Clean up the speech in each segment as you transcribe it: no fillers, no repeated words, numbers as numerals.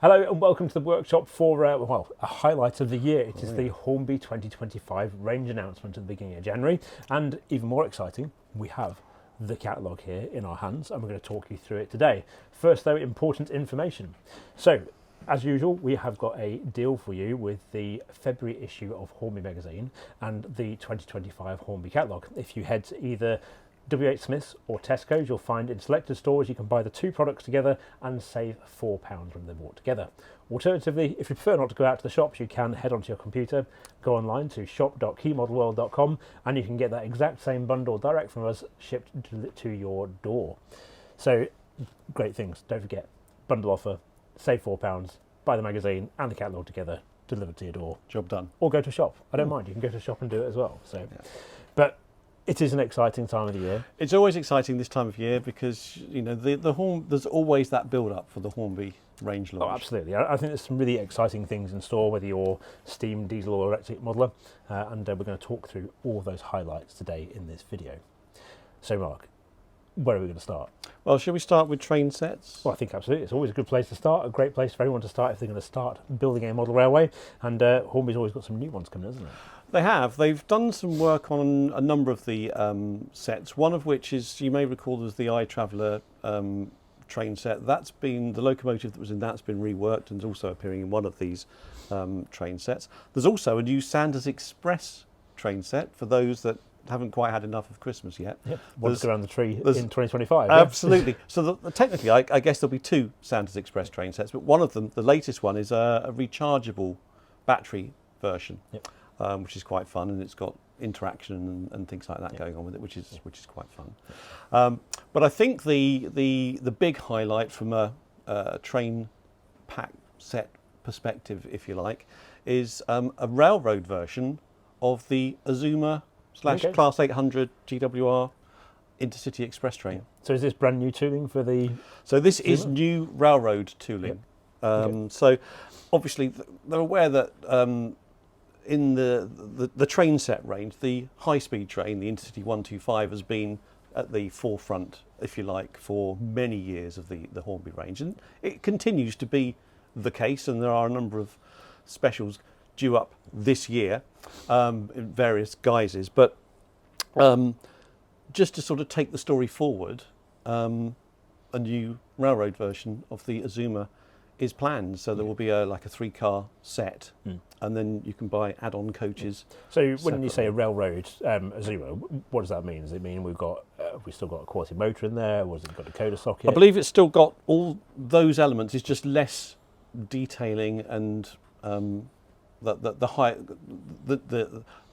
Hello and welcome to the workshop for, a highlight of the year. It is the Hornby 2025 range announcement at the beginning of January. And even more exciting, we have the catalogue here in our hands and we're going to talk you through it today. First though, important information. So, as usual, we have got a deal for you with the February issue of Hornby Magazine and the 2025 Hornby catalogue. If you head to either WHSmiths or Tesco's, you'll find in selected stores you can buy the two products together and save £4 when they're bought together. Alternatively, if you prefer not to go out to the shops, you can head onto your computer, go online to shop.keymodelworld.com and you can get that exact same bundle direct from us shipped to your door. So, great things. Don't forget, bundle offer, save £4, buy the magazine and the catalogue together, delivered to your door. Job done. Or go to a shop. I don't mind. You can go to a shop and do it as well. So, but it is an exciting time of the year. It's always exciting this time of year because there's always that build up for the Hornby range launch. Oh, absolutely. I think there's some really exciting things in store, whether you're steam, diesel or electric modeller, and we're going to talk through all of those highlights today in this video. So Mark, where are we going to start? Well, shall we start with train sets? Well, I think absolutely. It's always a good place to start, a great place for everyone to start if they're going to start building a model railway, and Hornby's always got some new ones coming, hasn't it? They have. They've done some work on a number of the sets, one of which is, you may recall, was the iTraveller train set. That's been, the locomotive that was in that's been reworked and is also appearing in one of these train sets. There's also a new Sanders Express train set for those that haven't quite had enough of Christmas yet. Yep. Want to go around the tree in 2025. Absolutely. So technically, I guess there'll be two Sanders Express train sets, but one of them, the latest one, is a rechargeable battery version. Yep. Which is quite fun, and it's got interaction and things like that going on with it, which is quite fun. But I think the big highlight from a train pack set perspective, if you like, is a railroad version of the Azuma / Class 800 GWR Intercity Express train. So is this brand new tooling for the? So this is new railroad tooling. Yep. So obviously they're aware that. In the train set range, the high-speed train, the Intercity 125, has been at the forefront, if you like, for many years of the Hornby range. And it continues to be the case, and there are a number of specials due up this year in various guises. But just to sort of take the story forward, a new railroad version of the Azuma is planned, so there will be like a 3-car set, and then you can buy add-on coaches. So when you say a railroad Azuma, what does that mean? Does it mean we've still got a quality motor in there, or has it got a decoder socket? I believe it's still got all those elements. It's just less detailing, and the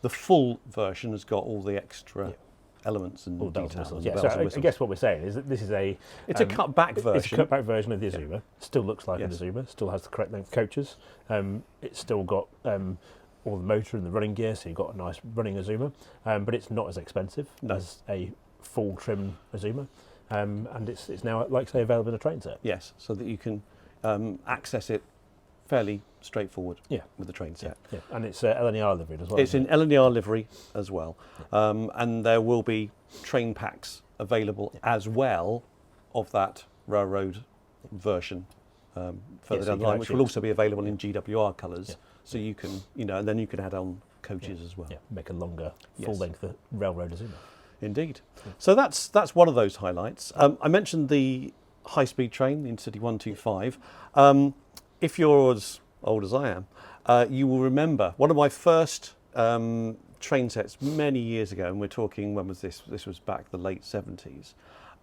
full version has got all the extra. Elements and all details. So I guess what we're saying is that this is a a cut back version. It's a cut back version of the Azuma. Still looks like an Azuma. Still has the correct length coaches. It's still got all the motor and the running gear, so you've got a nice running Azuma. But it's not as expensive as a full trim Azuma. And it's now, like say, available in a train set. Yes, so that you can access it fairly straightforward with the train set. Yeah. And it's LNER livery as well. It's in LNER livery as well. And there will be train packs available as well of that railroad version further down the line, which will also be available in GWR colours. So you can, and then you can add on coaches as well. Yeah, make a longer, full-length railroad Azuma. Indeed. So that's one of those highlights. I mentioned the high-speed train, the Intercity 125. If you're as old as I am, you will remember one of my first train sets many years ago, and we're talking, when was this? This was back the late 70s.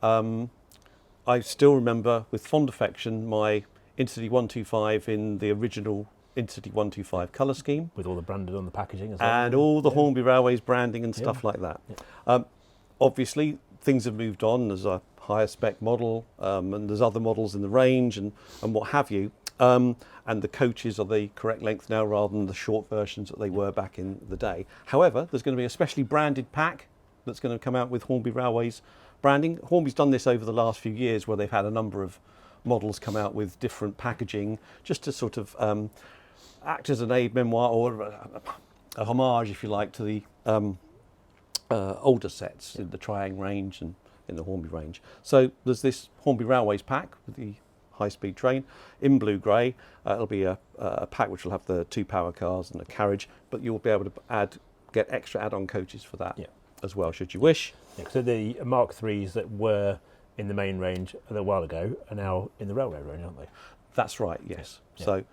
I still remember with fond affection my Intercity 125 in the original Intercity 125 colour scheme. With all the branded on the packaging as well. And all the Hornby Railways branding and stuff like that. Yeah. Obviously, things have moved on. There's a higher spec model, and there's other models in the range and what have you. And the coaches are the correct length now rather than the short versions that they were back in the day. However, there's going to be a specially branded pack that's going to come out with Hornby Railways branding. Hornby's done this over the last few years where they've had a number of models come out with different packaging just to sort of act as an aid memoir or a homage, if you like, to the older sets in the Triang range and in the Hornby range. So there's this Hornby Railways pack with the high-speed train in blue-grey. It'll be a pack which will have the 2 power cars and a carriage, but you'll be able to get extra add-on coaches for that as well, should you wish. Yeah, so the Mark IIIs that were in the main range a little while ago are now in the railroad range, aren't they? That's right, yes. Yeah. So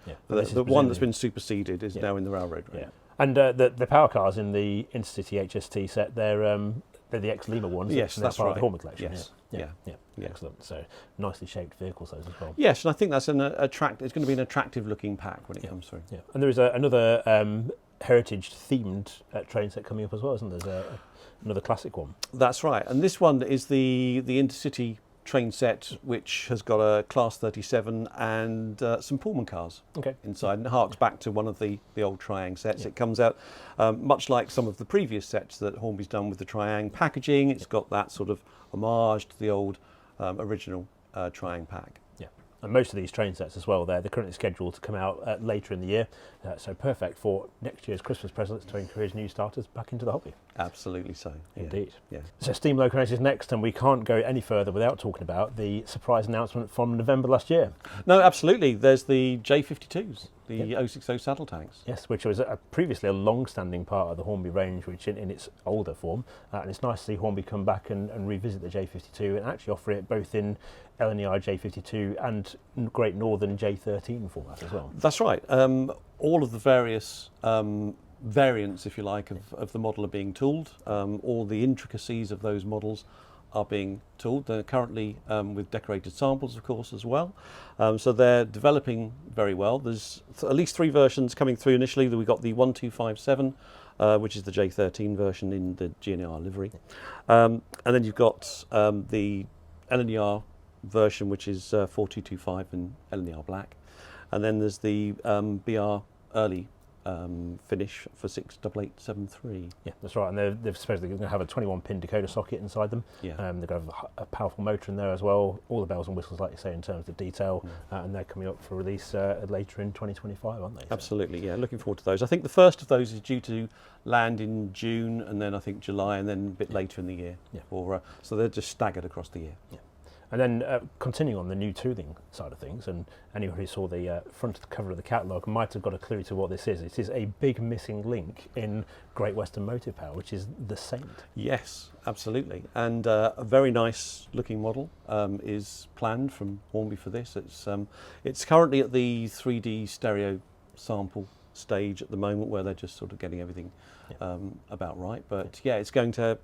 the one that's been superseded is now in the railroad range. Yeah. And the power cars in the Intercity HST set, they're the ex-Lima ones. Yes, and that's part right. of the Hornby collection. Yes. Yeah. Yeah. Excellent. So nicely shaped vehicles those as well. Yes, and I think that's it's going to be an attractive looking pack when it comes through. Yeah. And there is another heritage themed train set coming up as well, isn't there? There's another classic one. That's right. And this one is the Intercity train set, which has got a Class 37 and some Pullman cars inside, and it harks back to one of the old Triang sets. Yeah. It comes out much like some of the previous sets that Hornby's done with the Triang packaging. It's got that sort of homage to the old original Triang pack. Yeah, and most of these train sets as well, they're currently scheduled to come out later in the year, so perfect for next year's Christmas presents to encourage new starters back into the hobby. Absolutely so. Indeed. Yeah. So steam locomotives next, and we can't go any further without talking about the surprise announcement from November last year. No, absolutely. There's the J52s, the 060 saddle tanks. Yes, which was previously a long-standing part of the Hornby range, which in its older form, and it's nice to see Hornby come back and revisit the J52 and actually offer it both in LNER J52 and Great Northern J13 format as well. That's right. All of the various variants, if you like, of the model are being tooled. All the intricacies of those models are being tooled. They're currently with decorated samples, of course, as well. So they're developing very well. There's at least 3 versions coming through initially. We've got the 1257, which is the J13 version in the GNR livery. And then you've got the LNER version, which is 4225 in LNER black. And then there's the BR early finish for 68873. Yeah, that's right. And they've supposedly going to have a 21-pin decoder socket inside them. Yeah. They're going to have a powerful motor in there as well. All the bells and whistles, like you say, in terms of detail. And they're coming up for release later in 2025, aren't they? Absolutely, yeah. Looking forward to those. I think the first of those is due to land in June, and then I think July, and then a bit later in the year. Yeah. So they're just staggered across the year. Yeah. And then continuing on the new tooling side of things, and anyone who saw the front of the cover of the catalogue might have got a clue to what this is. It is a big missing link in Great Western Motive Power, which is the Saint. Yes, absolutely. And a very nice looking model is planned from Hornby for this. It's currently at the 3D stereo sample stage at the moment, where they're just sort of getting everything about right. But yeah, it's going to,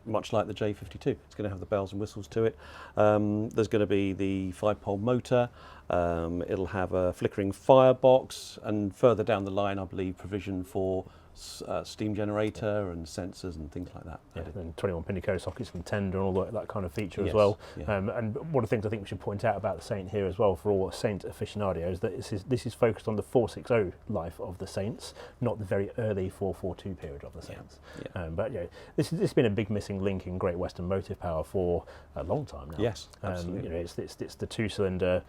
much like the J52, it's going to have the bells and whistles to it. There's going to be the 5-pole motor. It'll have a flickering firebox, and further down the line, I believe, provision for steam generator and sensors and things like that. Yeah, and 21-pin decoder sockets and tender and all that kind of feature as Yes, well. yeah. And one of the things I think we should point out about the Saint here as well, for all Saint aficionados, that this is focused on the 460 life of the Saints, not the very early 442 period of the Saints. Yeah. But yeah, this has been a big missing link in Great Western Motive Power for a long time now. Yes, absolutely. It's the 2-cylinder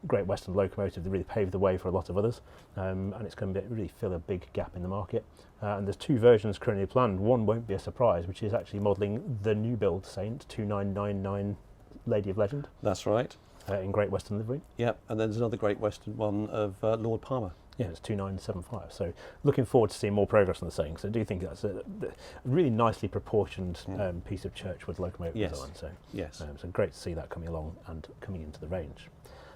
Great Western locomotive that really paved the way for a lot of others, and it's going to really fill a big gap in the market. And there's 2 versions currently planned. One won't be a surprise, which is actually modelling the new build Saint 2999 Lady of Legend. That's right. In Great Western livery. Yep, and then there's another Great Western one of Lord Palmer. Yeah, it's 2975. So looking forward to seeing more progress on the Saint. So I do think that's a really nicely proportioned piece of Churchwood locomotive design. So yes, so great to see that coming along and coming into the range.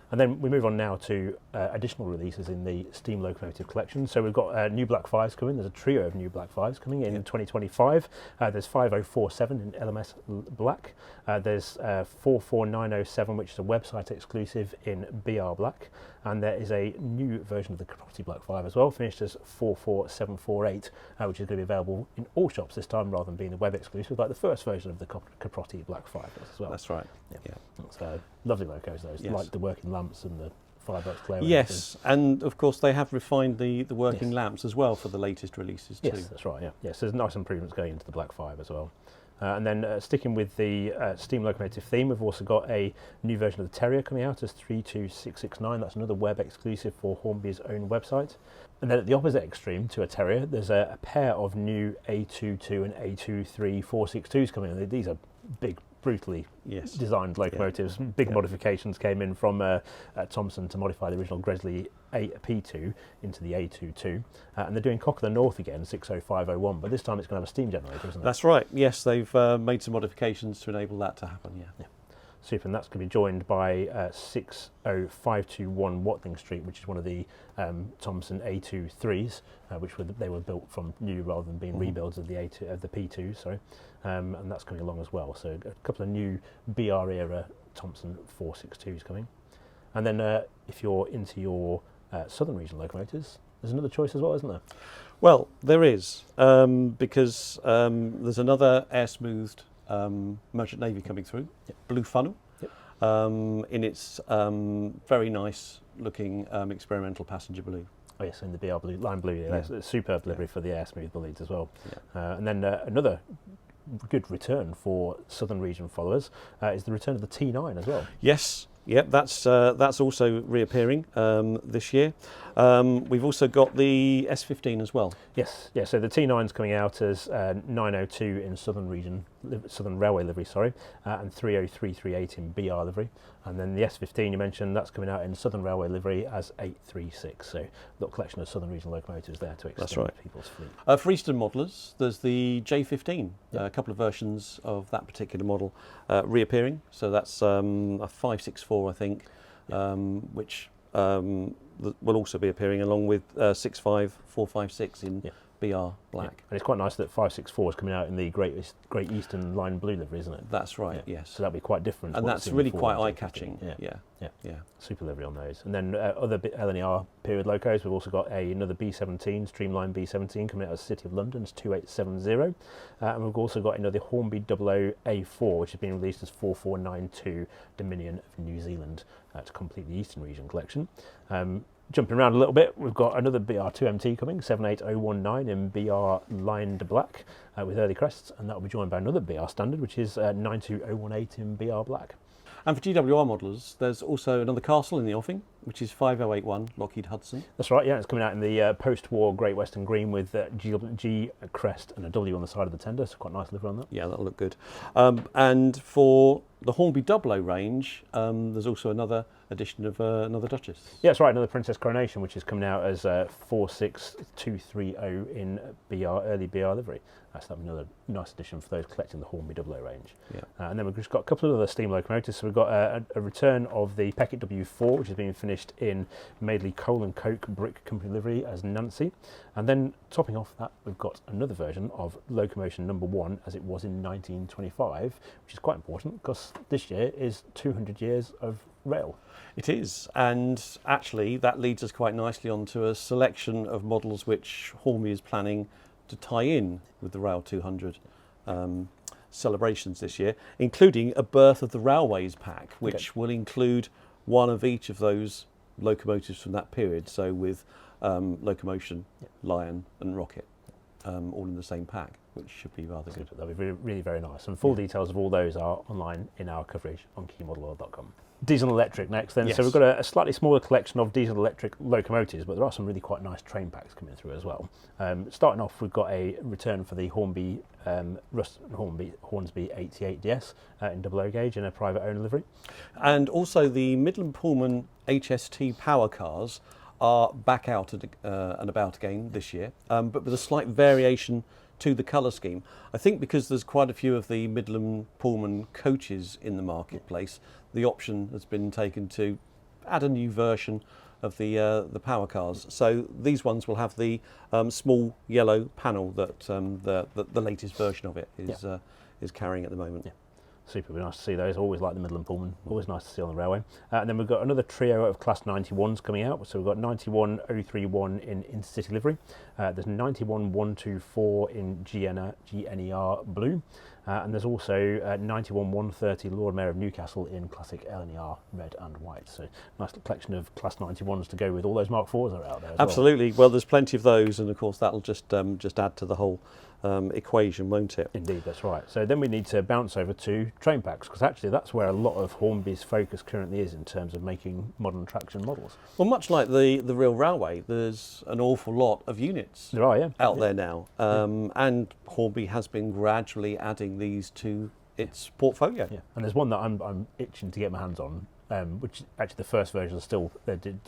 And then we move on now to additional releases in the steam locomotive collection. So we've got new Black 5s coming. There's a trio of new Black 5s coming in 2025. There's 5047 in LMS Black. There's 44907, which is a website exclusive in BR Black. And there is a new version of the Caprotti Black 5 as well, finished as 44748, which is going to be available in all shops this time rather than being a web exclusive, like the first version of the Caprotti Black 5 as well. That's right. Yeah. So lovely logos, those, like the working lamps and the firebox glare. Yes, and of course they have refined the working lamps as well for the latest releases too. Yes, that's right. Yeah, yes. There's nice improvements going into the Black 5 as well. And then sticking with the steam locomotive theme, we've also got a new version of the Terrier coming out as 32669. That's another web exclusive for Hornby's own website. And then at the opposite extreme to a Terrier, there's a pair of new A22 and A23 462s coming in. These are big brutally Yes. designed locomotives. Big modifications came in from Thomson to modify the original Gresley P2 into the A22, and they're doing Cock of the North again, 60501, but this time it's going to have a steam generator, isn't it? That's right. Yes, they've made some modifications to enable that to happen. Yeah. Super, and that's going to be joined by 60521 Watling Street, which is one of the Thomson A23s, which they were built from new rather than being rebuilds of the P2. Sorry, and that's coming along as well. So a couple of new BR era Thomson 462s coming, and then if you're into your southern region locomotives, there's another choice as well, isn't there? Well, there is, because there's another air-smoothed Merchant Navy coming through, Blue Funnel, in its very nice looking experimental passenger blue. Oh yes, in the BR blue, lime blue. Yeah, that's a superb livery for the air smooth leads as well. And then another good return for southern region followers is the return of the T9 as well. Yes. Yep, that's also reappearing this year. We've also got the S15 as well. Yes, yeah. So the T9's coming out as 902 in Southern Region, Southern Railway livery, sorry, and 30338 in BR livery. And then the S15 you mentioned, that's coming out in Southern Railway livery as 836. So a little collection of Southern Region locomotives there to extend people's fleet. For Eastern modellers, there's the J15, a couple of versions of that particular model reappearing. So that's a 564, I think, which will also be appearing along with 65456 in BR black. And it's quite nice that 564 is coming out in the Great Eastern Line blue livery, isn't it? That's right, yes. So that'll be quite different. And that's really quite eye-catching. Yeah. Super livery on those. And then other LNER period locos, we've also got another B17, Streamline B17 coming out of the City of London, it's 2870. And we've also got another Hornby 00A4, which has been released as 4492 Dominion of New Zealand to complete the Eastern Region collection. Jumping around a little bit, we've got another BR2MT coming, 78019 in BR lined black with early crests, and that will be joined by another BR standard, which is 92018 in BR black. And for GWR modellers, there's also another castle in the offing, which is 5081 Lockheed Hudson. That's right, yeah, it's coming out in the post-war Great Western Green with G crest and a W on the side of the tender, so quite nice livery on that. Yeah, that'll look good. And for the Hornby 00 range, there's also another edition of another Duchess. Yeah, that's right, another Princess Coronation, which is coming out as 46230 in early BR livery. So that'll be another nice addition for those collecting the Hornby 00 range. And then we've just got a couple of other steam locomotives. So we've got a return of the Peckett W4, which has been finished in Madeley Coal and Coke Brick Company livery as Nancy. And then topping off that, we've got another version of Locomotion number 1 as it was in 1925, which is quite important because this year is 200 years of rail. It is, and actually that leads us quite nicely onto a selection of models which Hornby is planning to tie in with the Rail 200 celebrations this year, including a Birth of the Railways pack, which will include one of each of those locomotives from that period, so with Locomotion, Lion and Rocket, all in the same pack, which should be rather good. That'll be really, really very nice, and full details of all those are online in our coverage on keymodeloil.com. Diesel and electric next then. So we've got a slightly smaller collection of diesel electric locomotives, but there are some really quite nice train packs coming through as well. Starting off, we've got a return for the Hornsby 88DS in double O gauge in a private owner livery. And also the Midland Pullman HST power cars are back out and about again this year, but with a slight variation to the colour scheme. I think because there's quite a few of the Midland Pullman coaches in the marketplace, the option has been taken to add a new version of the power cars. So these ones will have the small yellow panel that the latest version of it is carrying at the moment. Super, nice to see those. Always like the Midland Pullman, always nice to see on the railway. And then we've got another trio of Class 91s coming out. So we've got 91031 in Intercity livery. There's 91124 in GNER blue. And there's also 91130 Lord Mayor of Newcastle in classic LNER red and white. So nice collection of Class 91s to go with all those Mark IVs that are out there as Absolutely. Well, there's plenty of those, and of course that'll just add to the whole equation, won't it? Indeed, that's right. So then we need to bounce over to train packs, because actually that's where a lot of Hornby's focus currently is in terms of making modern traction models. Well, much like the real railway, there's an awful lot of units there out there now, and Hornby has been gradually adding these to its portfolio. Yeah, and there's one that I'm itching to get my hands on, which actually the first version is still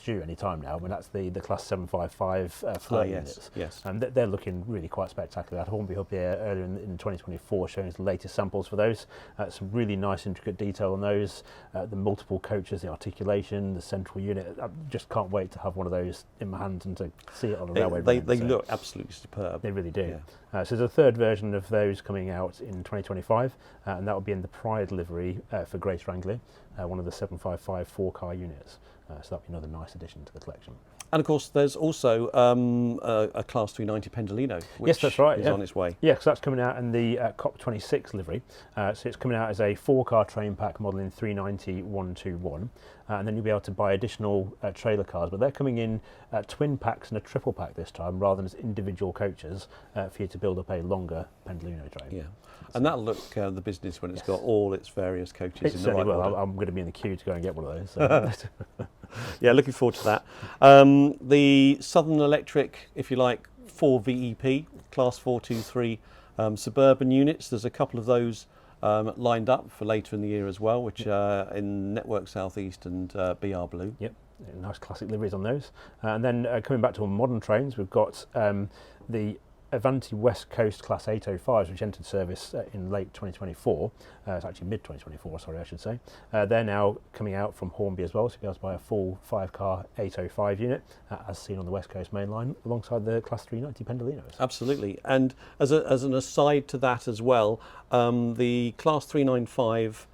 due any time now, and that's the Class 755 floor units. Yes. And they're looking really quite spectacular. I had Hornby up here earlier in 2024 showing us the latest samples for those. Some really nice intricate detail on those, the multiple coaches, the articulation, the central unit. I just can't wait to have one of those in my hands and to see it on a railway. They look absolutely superb. They really do. Yeah. So there's a third version of those coming out in 2025, and that will be in the Pride livery for Greater Anglia, one of the 755 4-car units. So that'll be another nice addition to the collection. And of course, there's also a Class 390 Pendolino, which yes, that's right, is on its way. Yeah, because that's coming out in the COP26 livery. So it's coming out as a 4-car train pack model in 390-121. And then you'll be able to buy additional trailer cars, but they're coming in twin packs and a triple pack this time, rather than as individual coaches for you to build up a longer Pendolino train. Yeah, and that'll look the business when it's got all its various coaches in the right order. I'm going to be in the queue to go and get one of those. So. Yeah, looking forward to that. The Southern Electric, if you like, 4 VEP, Class 423 suburban units. There's a couple of those lined up for later in the year as well, which are in Network Southeast and BR Blue. Yep, nice classic liveries on those. And then coming back to modern trains, we've got the Avanti West Coast Class 805s, which entered service in late 2024. It's actually mid 2024, sorry, I should say. They're now coming out from Hornby as well, so you'll be able to buy a full 5-car 805 unit, as seen on the West Coast main line, alongside the Class 390 Pendolinos. Absolutely, and as an aside to that as well, the Class 395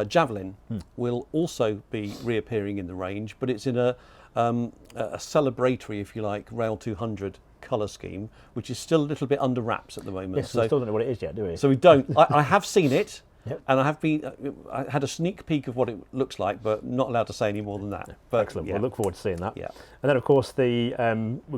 Javelin will also be reappearing in the range, but it's in a celebratory, if you like, Rail 200 colour scheme, which is still a little bit under wraps at the moment. Yes, so we still don't know what it is yet, do we? So we don't. I have seen it, yep. And I had a sneak peek of what it looks like, but not allowed to say any more than that. But excellent. We'll look forward to seeing that. Yeah. And then, of course, we've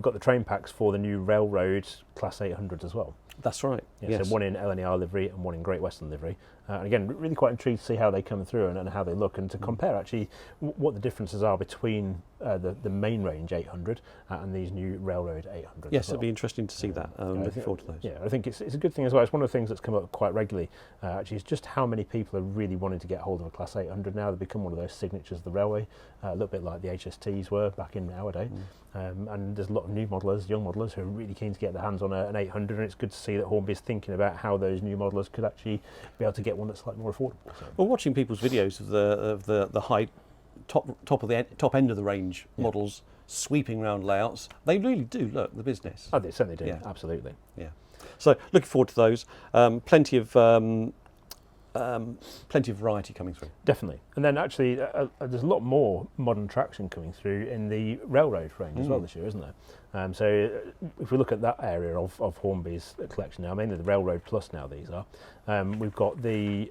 got the train packs for the new Railroad Class 800s as well. That's right. Yeah, yes. So one in LNER livery and one in Great Western livery. And again, really quite intrigued to see how they come through and how they look, and to compare actually what the differences are between the main range 800 and these new Railroad 800s. Yes, it'll be interesting to see that. Looking forward to those. Yeah, I think it's a good thing as well. It's one of the things that's come up quite regularly. Actually, it's just how many people are really wanting to get hold of a Class 800 now. They've become one of those signatures of the railway, a little bit like the HSTs were back in our day. And there's a lot of new modelers, young modelers, who are really keen to get their hands on an 800, and it's good to see that Hornby is thinking about how those new modelers could actually be able to get one that's slightly more affordable. So. Well, watching people's videos of the high top end of the range models sweeping round layouts, they really do look the business. Oh, they certainly do. Yeah. Absolutely. Yeah. So looking forward to those. Plenty of variety coming through. Definitely. And then actually there's a lot more modern traction coming through in the Railroad range as well this year, isn't there? So if we look at that area of Hornby's collection now, mainly the Railroad Plus now these are, we've got the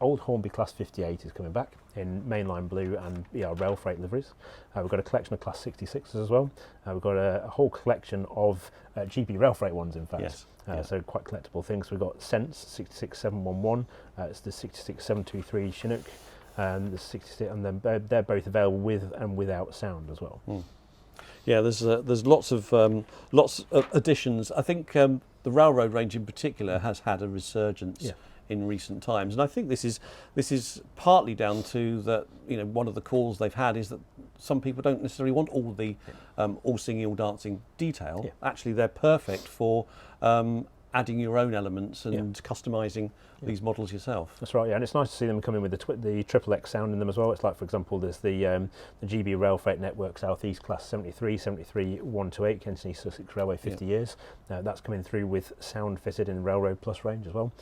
old Hornby Class 58 is coming back in mainline blue and rail freight liveries. We've got a collection of Class 66s as well. We've got a whole collection of GB rail freight ones, in fact. Yes. So quite collectible things. We've got Sense 66711, it's the 66723 Chinook, the 66, and then they're both available with and without sound as well. Yeah, there's lots of additions. I think the Railroad range in particular has had a resurgence in recent times, and I think this is partly down to that. One of the calls they've had is that some people don't necessarily want all the all singing, all dancing detail. Actually, they're perfect for adding your own elements and customising these models yourself. That's right, yeah, and it's nice to see them come in with the Triple X sound in them as well. It's like, for example, there's the GB Rail Freight Network Southeast Class 12128, Kensington East Sussex Railway 50 years. That's coming through with sound fitted in the Railroad Plus range as well.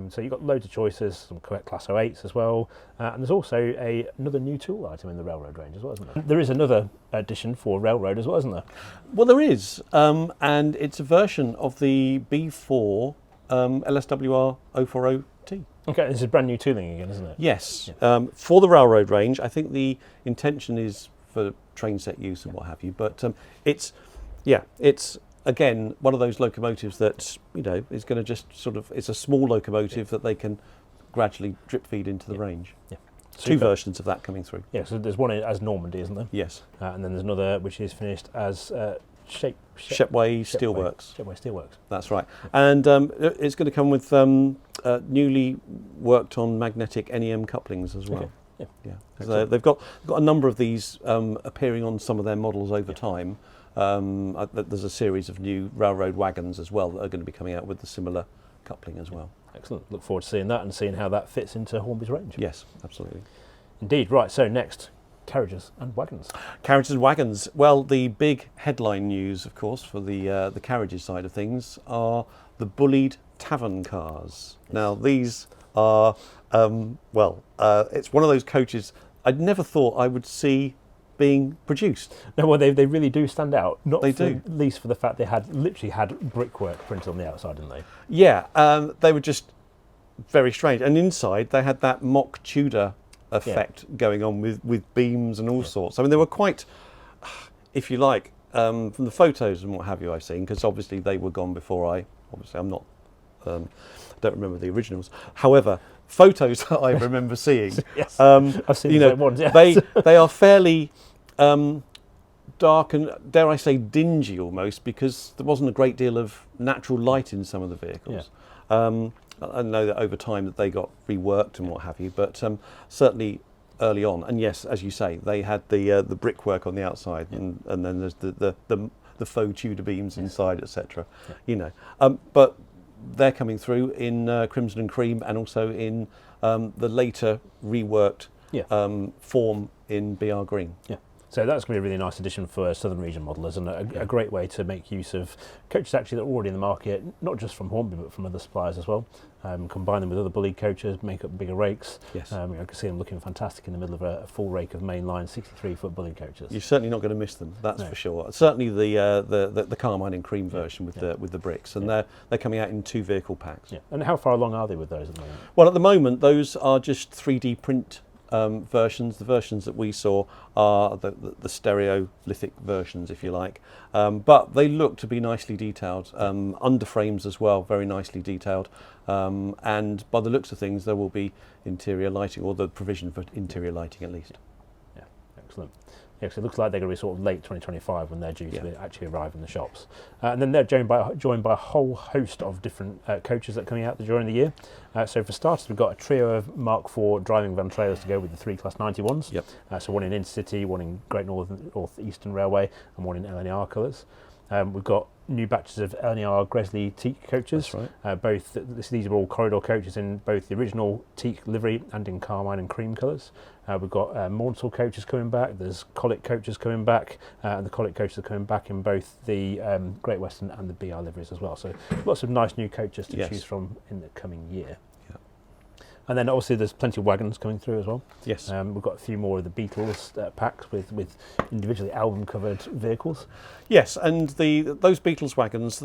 So you've got loads of choices, some correct Class 08s as well, and there's also another new tool item in the Railroad range as well, isn't there? There is another addition for Railroad as well, isn't there? Well, there is, and it's a version of the B4 LSWR 040T. Okay, this is brand new tooling again, isn't it? Yes, for the Railroad range. I think the intention is for train set use and what have you, but it's again one of those locomotives that is going to just it's a small locomotive that they can gradually drip feed into the range. Yeah. Two versions of that coming through. Yeah, so there's one as Normandy, isn't there? Yes. And then there's another which is finished as Shepway Steelworks. Shepway Steelworks. That's right. And it's going to come with newly worked on magnetic NEM couplings as well. Okay. Yeah. So they've got a number of these appearing on some of their models over time. There's a series of new railroad wagons as well that are going to be coming out with the similar coupling as well. Excellent. Look forward to seeing that and seeing how that fits into Hornby's range. Yes, absolutely. Indeed. Right, so next, carriages and wagons. Carriages and wagons. Well, the big headline news, of course, for the carriages side of things are the bullied tavern cars. Yes. Now, these are, it's one of those coaches I'd never thought I would see being produced. No, well, they really do stand out. Least for the fact they literally had brickwork printed on the outside, didn't they? Yeah, they were just very strange. And inside, they had that mock Tudor effect going on with beams and all sorts. I mean, they were quite, if you like, from the photos and what have you I've seen, because obviously they were gone before I'm not, don't remember the originals. However, photos that I remember seeing, yes, I've seen the same ones. Yes. they are fairly dark and, dare I say, dingy almost, because there wasn't a great deal of natural light in some of the vehicles. Yeah. I know that over time that they got reworked and what have you, but certainly early on, and yes, as you say, they had the brickwork on the outside, and then there's the faux Tudor beams inside, etc. Yeah. But they're coming through in crimson and cream, and also in the later reworked form in BR green. Yeah. So that's going to be a really nice addition for Southern Region modelers, and a great way to make use of coaches actually that are already in the market, not just from Hornby but from other suppliers as well. Combine them with other bullied coaches, make up bigger rakes. Yes. I can see them looking fantastic in the middle of a full rake of mainline 63-foot bullied coaches. You're certainly not going to miss them, that's for sure. Certainly the Carmine and cream version with the bricks, and they're coming out in 2 vehicle packs. Yeah. And how far along are they with those at the moment? Well, at the moment, those are just 3D print versions. The versions that we saw are the stereolithic versions, if you like, but they look to be nicely detailed. Underframes as well, very nicely detailed, and by the looks of things there will be interior lighting, or the provision for interior lighting at least. Yeah, excellent. Yeah, so it looks like they're going to be sort of late 2025 when they're due to actually arrive in the shops. And then they're joined by a whole host of different coaches that are coming out during the year. So for starters, we've got a trio of Mark IV driving van trailers to go with the 3 Class 91s. Yep. So one in Intercity, one in Great North Eastern Railway, and one in LNR colours. We've got new batches of LNR Gresley teak coaches. That's right. These are all corridor coaches in both the original teak livery and in carmine and cream colours. We've got Mornsell coaches coming back, there's Colic coaches coming back, and the Colic coaches are coming back in both the Great Western and the BR liveries as well. So lots of nice new coaches to choose from in the coming year. And then obviously there's plenty of wagons coming through as well. Yes. We've got a few more of the Beatles packs with individually album-covered vehicles. Yes, and those Beatles wagons,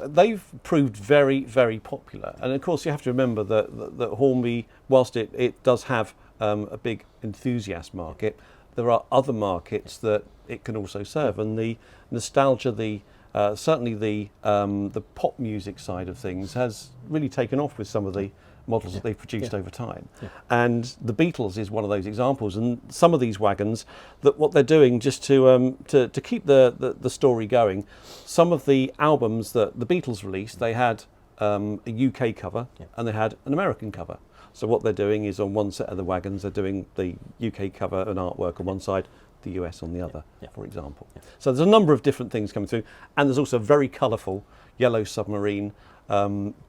they've proved very, very popular. And of course you have to remember that Hornby, whilst it does have a big enthusiast market, there are other markets that it can also serve. And the nostalgia, certainly the pop music side of things has really taken off with some of the models that they've produced over time. And the Beatles is one of those examples, and some of these wagons, that what they're doing just to keep the story going, some of the albums that the Beatles released, they had a UK cover and they had an American cover. So what they're doing is on one set of the wagons, they're doing the UK cover and artwork on one side, the US on the other, for example. So there's a number of different things coming through, and there's also a very colourful yellow submarine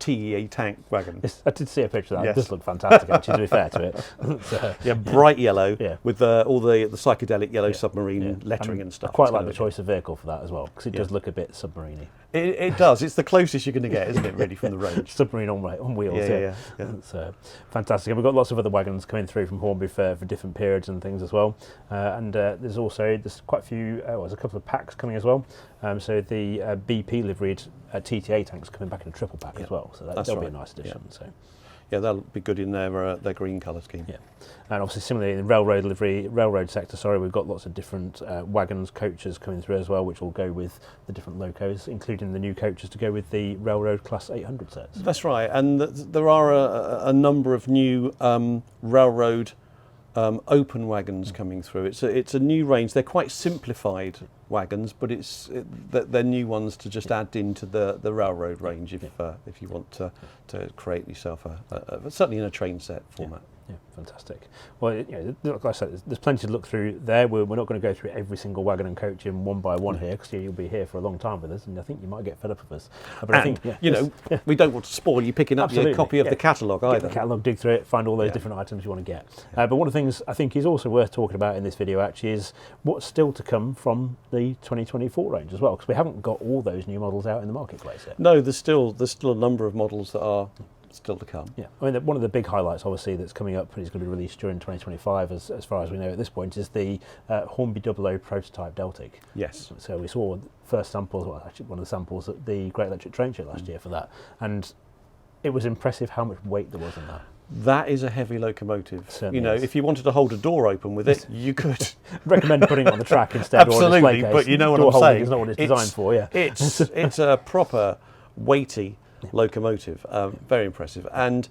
TEA tank wagon. Yes, I did see a picture of that. Yes. It does look fantastic, actually, to be fair to it. So, bright yellow with all the psychedelic yellow submarine lettering and stuff. I quite like the choice of vehicle for that as well, because it does look a bit submarine-y. It does. It's the closest you're going to get, isn't it, really, from the range? Submarine on wheels, yeah. It's fantastic. And we've got lots of other wagons coming through from Hornby for different periods and things as well. And there's quite a few, there's a couple of packs coming as well. So the BP liveried TTA tanks coming back in a triple pack as well. So that'll be a nice addition. Yeah. So. Yeah, that'll be good in their green colour scheme. Yeah, and obviously similarly in the railroad sector, we've got lots of different wagons, coaches coming through as well, which will go with the different locos, including the new coaches to go with the railroad Class 800 sets. That's right, and there are a number of new railroad open wagons coming through. It's a new range. They're quite simplified wagons, but they're new ones to just add into the railroad range if you want to create yourself certainly in a train set format. Yeah, fantastic. Well, like I said, there's plenty to look through there. We're not going to go through every single wagon and coach in one by one here, because you'll be here for a long time with us, and I think you might get fed up with us. But I think, we don't want to spoil you picking up your copy of the catalogue either. Get the catalogue, dig through it, find all those different items you want to get. But one of the things I think is also worth talking about in this video actually is what's still to come from the 2024 range as well, because we haven't got all those new models out in the marketplace yet. No, there's still a number of models that are still to come. Yeah, I mean, one of the big highlights, obviously, that's coming up and is going to be released during 2025, as far as we know at this point, is the Hornby 00 prototype Deltic. Yes. So we saw first samples, well, actually one of the samples at the Great Electric Train Show last year for that, and it was impressive how much weight there was in that. That is a heavy locomotive. Certainly is. If you wanted to hold a door open with it, you could. Recommend putting it on the track instead. Absolutely, or a display case. but you know what door I'm saying. Is not what it's designed for. Yeah, it's a proper weighty locomotive, very impressive. And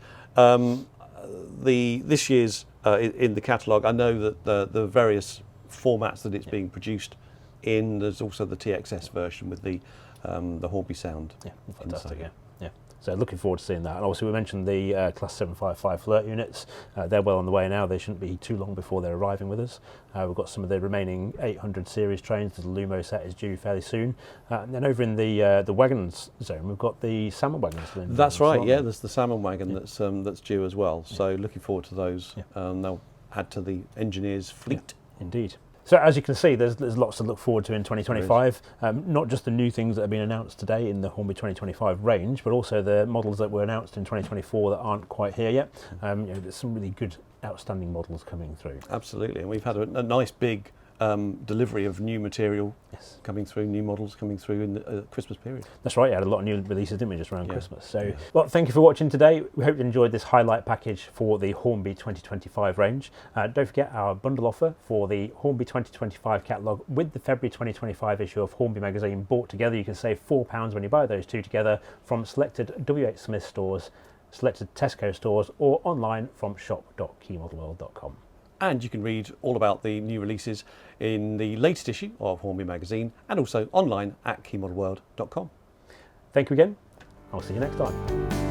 this year's in the catalogue, I know that the various formats that it's being produced in. There's also the TXS version with the Hornby sound. Yeah, fantastic. Yeah. So looking forward to seeing that. And obviously we mentioned the Class 755 flirt units. They're well on the way now. They shouldn't be too long before they're arriving with us. We've got some of the remaining 800 series trains. The Lumo set is due fairly soon. And then over in the wagons zone, we've got the salmon wagons. That's right. Yeah, there's the salmon wagon that's due as well. So looking forward to those. They'll add to the engineers' fleet. Indeed. So as you can see, there's lots to look forward to in 2025. Not just the new things that have been announced today in the Hornby 2025 range, but also the models that were announced in 2024 that aren't quite here yet. There's some really good, outstanding models coming through. Absolutely, and we've had a nice big delivery of new material coming through, new models coming through in the Christmas period. That's right, had a lot of new releases, didn't we, just around Christmas. So, well, thank you for watching today. We hope you enjoyed this highlight package for the Hornby 2025 range. Don't forget our bundle offer for the Hornby 2025 catalogue with the February 2025 issue of Hornby Magazine bought together. You can save £4 when you buy those two together from selected WHSmiths stores, selected Tesco stores, or online from shop.keymodelworld.com. And you can read all about the new releases in the latest issue of Hornby Magazine and also online at keymodelworld.com. Thank you again. I'll see you next time.